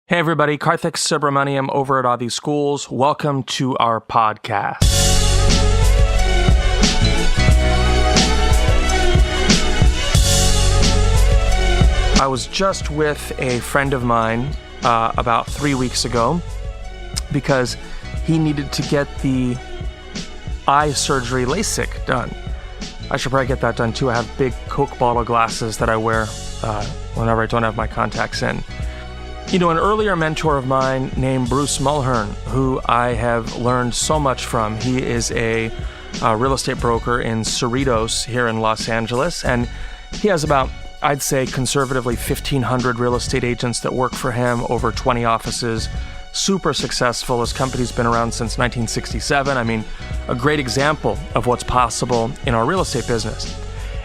Hey everybody, Kartik Subramaniam over at ADHI Schools. Welcome to our podcast. I was just with a friend of mine about 3 weeks ago because he needed to get the eye surgery LASIK done. I should probably get that done too. I have big Coke bottle glasses that I wear whenever I don't have my contacts in. You know, an earlier mentor of mine named Bruce Mulhern, who I have learned so much from. He is a real estate broker in Cerritos here in Los Angeles, and he has about, I'd say conservatively, 1,500 real estate agents that work for him, over 20 offices, super successful. His company's been around since 1967. I mean, a great example of what's possible in our real estate business.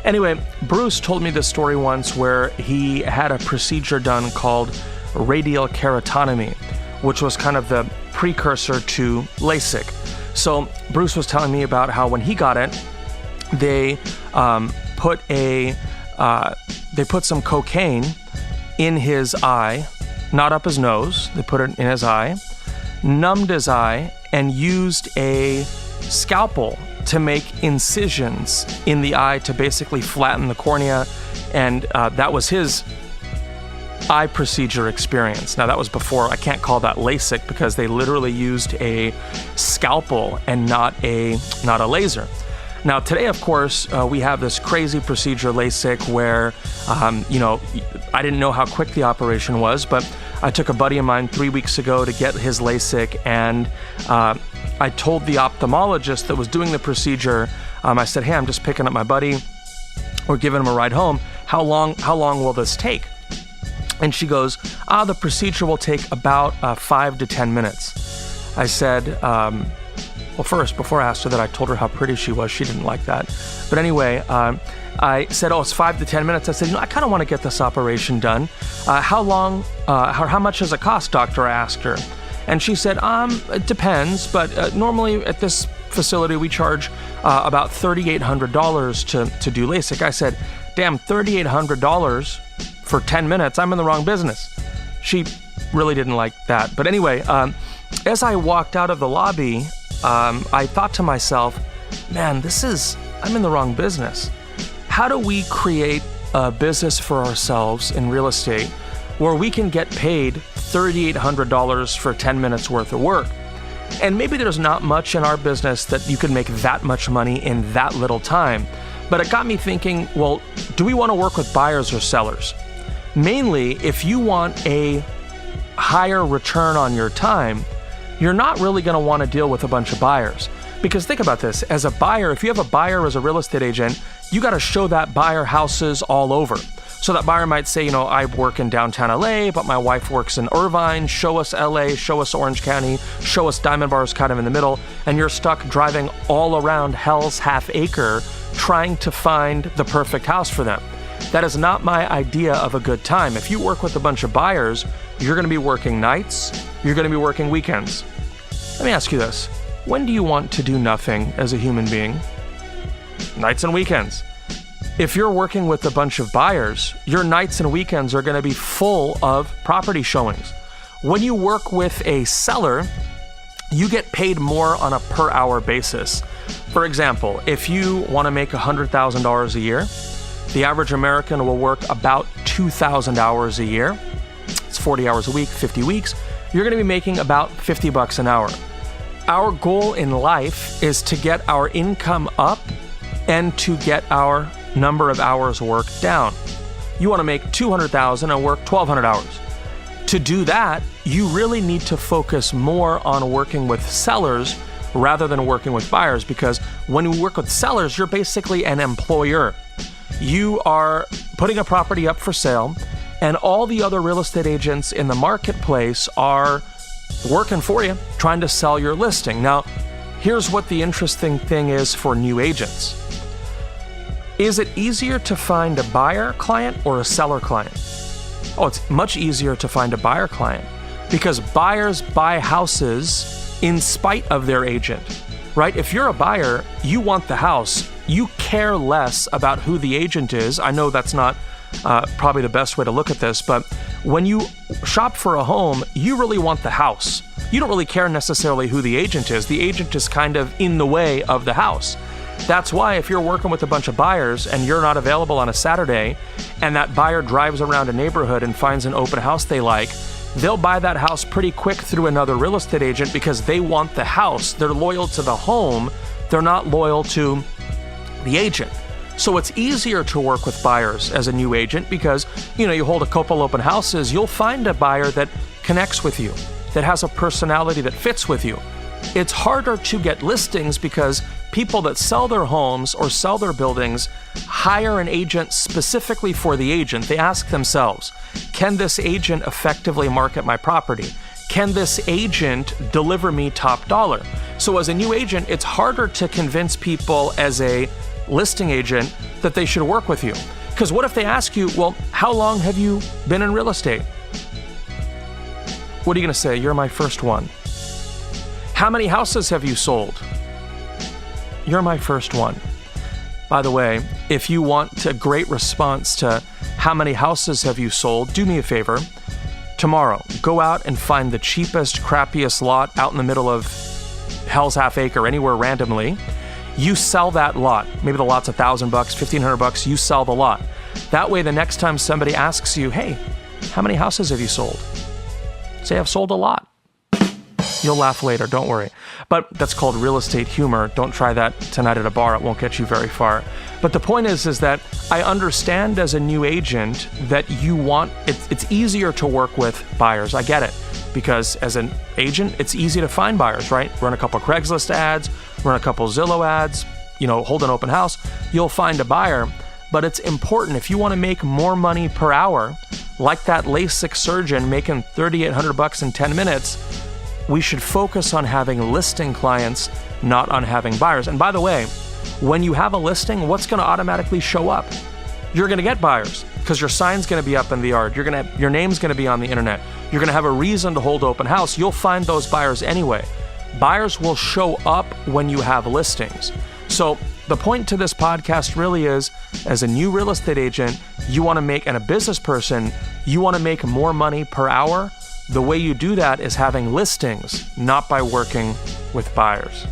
Anyway, Bruce told me this story once where he had a procedure done called radial keratotomy, which was kind of the precursor to LASIK. So Bruce was telling me about how when he got it, they put some cocaine in his eye, not up his nose. They put it in his eye, numbed his eye, and used a scalpel to make incisions in the eye to basically flatten the cornea. And that was his eye procedure experience. Now that was before, I can't call that LASIK because they literally used a scalpel and not a laser. Now today, of course, we have this crazy procedure LASIK where, I didn't know how quick the operation was, but I took a buddy of mine 3 weeks ago to get his LASIK, and I told the ophthalmologist that was doing the procedure, I said, hey, I'm just picking up my buddy. We're giving him a ride home. How long will this take? And she goes, the procedure will take about 5 to 10 minutes. I said, well, first, before I asked her that, I told her how pretty she was. She didn't like that. But anyway, I said, it's 5 to 10 minutes. I said, I kind of want to get this operation done. How much does it cost, doctor? I asked her. And she said, it depends, but normally at this facility, we charge about $3,800 to do LASIK. I said, damn, $3,800 for 10 minutes, I'm in the wrong business. She really didn't like that. But anyway, as I walked out of the lobby, I thought to myself, man, I'm in the wrong business. How do we create a business for ourselves in real estate where we can get paid $3,800 for 10 minutes worth of work? And maybe there's not much in our business that you can make that much money in that little time. But it got me thinking, well, do we want to work with buyers or sellers? Mainly, if you want a higher return on your time, you're not really going to want to deal with a bunch of buyers. Because think about this, as a buyer, if you have a buyer as a real estate agent, you got to show that buyer houses all over. So that buyer might say, I work in downtown LA, but my wife works in Irvine. Show us LA, show us Orange County, show us Diamond Bars kind of in the middle. And you're stuck driving all around hell's half acre trying to find the perfect house for them. That is not my idea of a good time. If you work with a bunch of buyers, you're going to be working nights, you're going to be working weekends. Let me ask you this. When do you want to do nothing as a human being? Nights and weekends. If you're working with a bunch of buyers, your nights and weekends are going to be full of property showings. When you work with a seller, you get paid more on a per hour basis. For example, if you want to make $100,000 a year, the average American will work about 2,000 hours a year. It's 40 hours a week, 50 weeks. You're going to be making about $50 an hour. Our goal in life is to get our income up and to get our number of hours worked down. You want to make 200,000 and work 1,200 hours. To do that, you really need to focus more on working with sellers rather than working with buyers, because when you work with sellers, you're basically an employer. You are putting a property up for sale, and all the other real estate agents in the marketplace are working for you, trying to sell your listing. Now, here's what the interesting thing is for new agents. Is it easier to find a buyer client or a seller client? Oh, it's much easier to find a buyer client because buyers buy houses in spite of their agent, right? If you're a buyer, you want the house. You care less about who the agent is. I know that's not probably the best way to look at this, but When you shop for a home, you really want the house. You don't really care necessarily who the agent is. The agent is kind of in the way of the house. That's why if you're working with a bunch of buyers and you're not available on a Saturday, and that buyer drives around a neighborhood and finds an open house they like, they'll buy that house pretty quick through another real estate agent because they want the house. They're loyal to the home. They're not loyal to the agent. So it's easier to work with buyers as a new agent because, you hold a couple open houses, you'll find a buyer that connects with you, that has a personality that fits with you. It's harder to get listings because people that sell their homes or sell their buildings hire an agent specifically for the agent. They ask themselves, can this agent effectively market my property? Can this agent deliver me top dollar? So as a new agent, it's harder to convince people as a listing agent that they should work with you. Because what if they ask you, well, how long have you been in real estate? What are you going to say? You're my first one. How many houses have you sold? You're my first one. By the way, if you want a great response to how many houses have you sold, do me a favor. Tomorrow, go out and find the cheapest, crappiest lot out in the middle of Hell's Half Acre, anywhere randomly. You sell that lot. Maybe the lot's $1,000, $1,500. You sell the lot. That way, the next time somebody asks you, hey, how many houses have you sold? Say, I've sold a lot. You'll laugh later, don't worry. But that's called real estate humor. Don't try that tonight at a bar. It won't get you very far. But the point is that I understand as a new agent that you want, it's easier to work with buyers. I get it. Because as an agent, it's easy to find buyers, right? Run a couple Craigslist ads, run a couple Zillow ads, hold an open house. You'll find a buyer. But it's important if you want to make more money per hour, like that LASIK surgeon making $3,800 in 10 minutes, we should focus on having listing clients, not on having buyers. And by the way, when you have a listing, what's going to automatically show up? You're going to get buyers because your sign's going to be up in the yard. Your name's going to be on the internet. You're going to have a reason to hold open house. You'll find those buyers anyway. Buyers will show up when you have listings. So the point to this podcast really is, as a new real estate agent, you want to make, and a business person, you want to make more money per hour. The way you do that is having listings, not by working with buyers.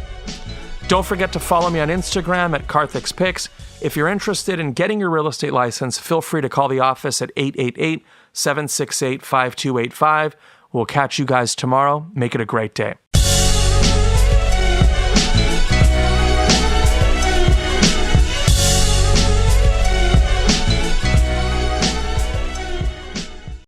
Don't forget to follow me on Instagram at Karthik's Picks. If you're interested in getting your real estate license, feel free to call the office at 888-768-5285. We'll catch you guys tomorrow. Make it a great day.